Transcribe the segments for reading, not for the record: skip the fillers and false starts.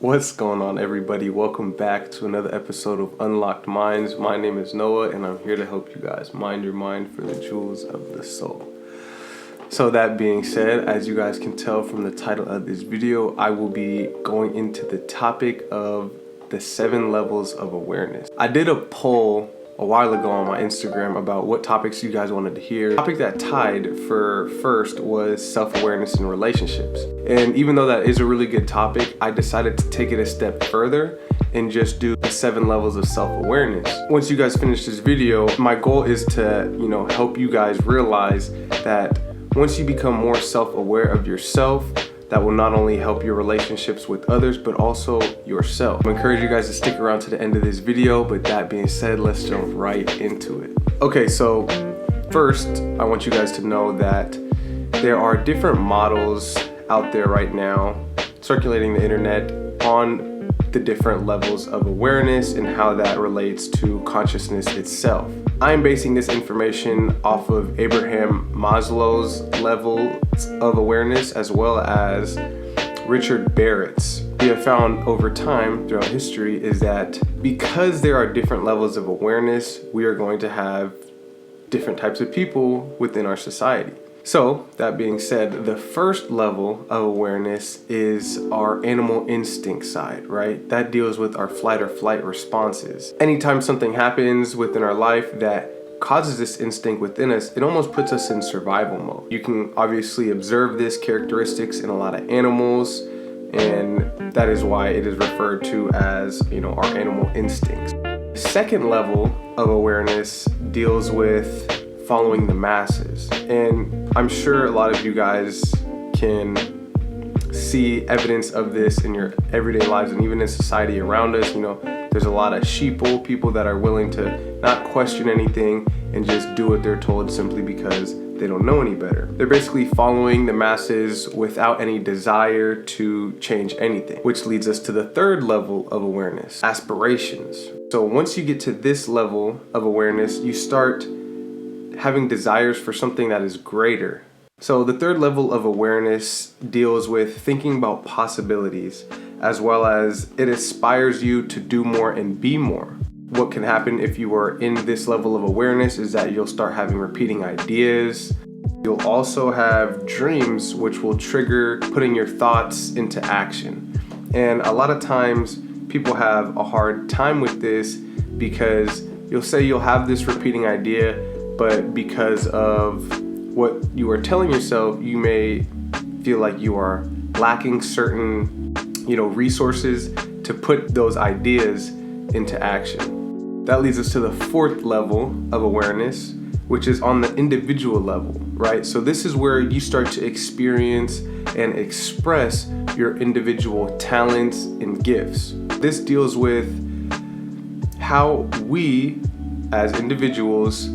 What's going on, everybody? Welcome back to another episode of Unlocked Minds. My name is Noah, and I'm here to help you guys mind your mind for the jewels of the soul. So that being said, as you guys can tell from the title of this video, I will be going into the topic of the 7 levels of awareness. I did a poll a while ago on my Instagram about what topics you guys wanted to hear. The topic that tied for first was self-awareness in relationships. And even though that is a really good topic, I decided to take it a step further and just do the 7 levels of self-awareness. Once you guys finish this video, my goal is to, help you guys realize that once you become more self-aware of yourself, that will not only help your relationships with others, but also yourself. I encourage you guys to stick around to the end of this video, but that being said, let's jump right into it. Okay, so first, I want you guys to know that there are different models out there right now circulating the internet on the different levels of awareness and how that relates to consciousness itself. I'm basing this information off of Abraham Maslow's levels of awareness as well as Richard Barrett's. We have found over time throughout history is that because there are different levels of awareness, we are going to have different types of people within our society. So, that being said, the first level of awareness is our animal instinct side, right? That deals with our fight or flight responses. Anytime something happens within our life that causes this instinct within us, it almost puts us in survival mode. You can obviously observe this characteristics in a lot of animals, and that is why it is referred to as, our animal instincts. The second level of awareness deals with following the masses. And I'm sure a lot of you guys can see evidence of this in your everyday lives and even in society around us. There's a lot of sheeple, people that are willing to not question anything and just do what they're told simply because they don't know any better. They're basically following the masses without any desire to change anything, which leads us to the third level of awareness, aspirations. So once you get to this level of awareness, you start having desires for something that is greater. So the third level of awareness deals with thinking about possibilities, as well as it inspires you to do more and be more. What can happen if you are in this level of awareness is that you'll start having repeating ideas. You'll also have dreams, which will trigger putting your thoughts into action. And a lot of times people have a hard time with this because you'll say you'll have this repeating idea, but because of what you are telling yourself, you may feel like you are lacking certain, resources to put those ideas into action. That leads us to the fourth level of awareness, which is on the individual level, right? So this is where you start to experience and express your individual talents and gifts. This deals with how we as individuals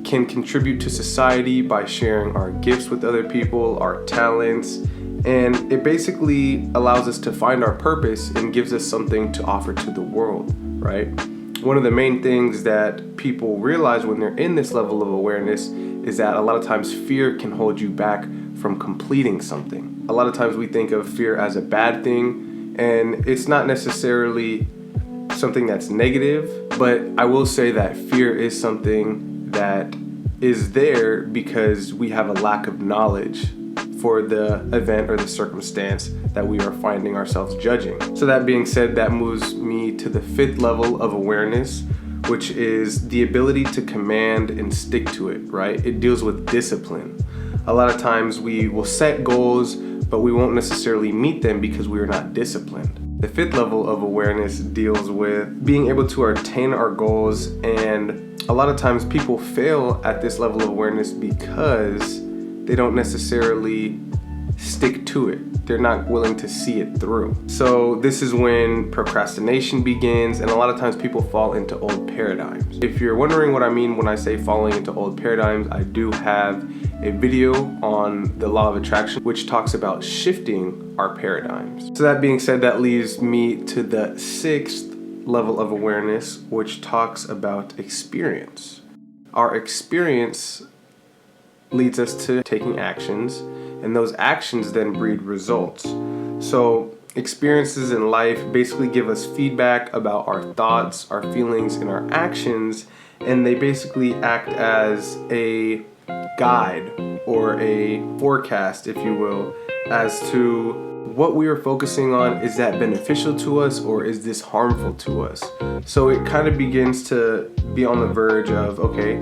can contribute to society by sharing our gifts with other people, our talents, and it basically allows us to find our purpose and gives us something to offer to the world, right? One of the main things that people realize when they're in this level of awareness is that a lot of times fear can hold you back from completing something. A lot of times we think of fear as a bad thing, and it's not necessarily something that's negative, but I will say that fear is something that is there because we have a lack of knowledge for the event or the circumstance that we are finding ourselves judging. So that being said, that moves me to the fifth level of awareness, which is the ability to command and stick to it, right? It deals with discipline. A lot of times we will set goals, but we won't necessarily meet them because we are not disciplined. The fifth level of awareness deals with being able to attain our goals, and a lot of times people fail at this level of awareness because they don't necessarily stick to it. They're not willing to see it through. So this is when procrastination begins, and a lot of times people fall into old paradigms. If you're wondering what I mean when I say falling into old paradigms, I do have a video on the law of attraction, which talks about shifting our paradigms. So that being said, that leaves me to the sixth level of awareness, which talks about experience. Our experience leads us to taking actions, and those actions then breed results. So experiences in life basically give us feedback about our thoughts, our feelings, and our actions, and they basically act as a guide or a forecast, if you will, as to what we are focusing on. Is that beneficial to us or is this harmful to us? So it kind of begins to be on the verge of, okay,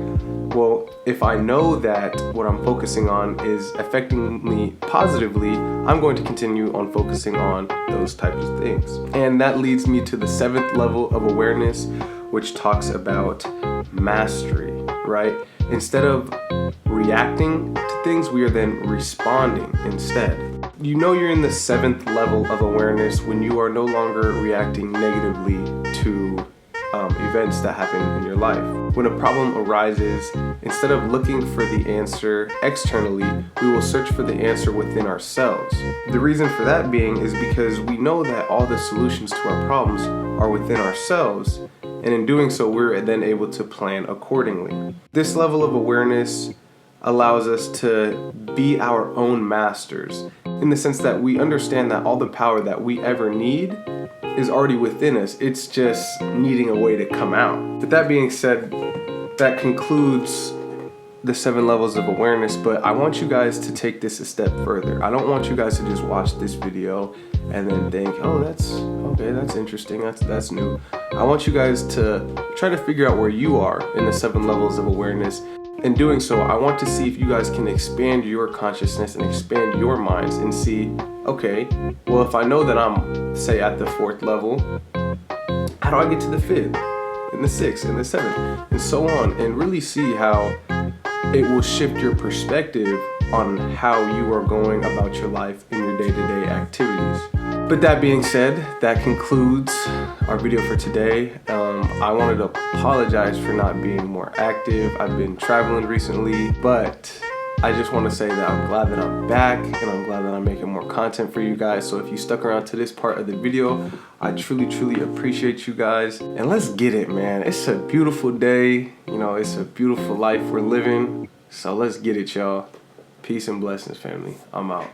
well, if I know that what I'm focusing on is affecting me positively, I'm going to continue on focusing on those types of things. And that leads me to the 7th level of awareness, which talks about mastery, right? Instead of reacting to things, we are then responding instead. You know you're in the 7th level of awareness when you are no longer reacting negatively to events that happen in your life. When a problem arises, instead of looking for the answer externally, we will search for the answer within ourselves. The reason for that being is because we know that all the solutions to our problems are within ourselves, and in doing so, we're then able to plan accordingly. This level of awareness allows us to be our own masters, in the sense that we understand that all the power that we ever need is already within us. It's just needing a way to come out. With that being said, that concludes the 7 levels of awareness, but I want you guys to take this a step further. I don't want you guys to just watch this video and then think, oh, that's okay, that's interesting, that's new. I want you guys to try to figure out where you are in the 7 levels of awareness. In doing so, I want to see if you guys can expand your consciousness and expand your minds and see, okay, well, if I know that I'm, say, at the 4th level, how do I get to the 5th, and the 6th, and the 7th, and so on, and really see how it will shift your perspective on how you are going about your life and your day-to-day activities. But that being said, that concludes our video for today. I wanted to apologize for not being more active. I've been traveling recently, but I just want to say that I'm glad that I'm back, and I'm glad that I'm making more content for you guys. So if you stuck around to this part of the video, I truly appreciate you guys. And let's get it, man. It's a beautiful day. You know, it's a beautiful life we're living. So let's get it, y'all. Peace and blessings, family. I'm out.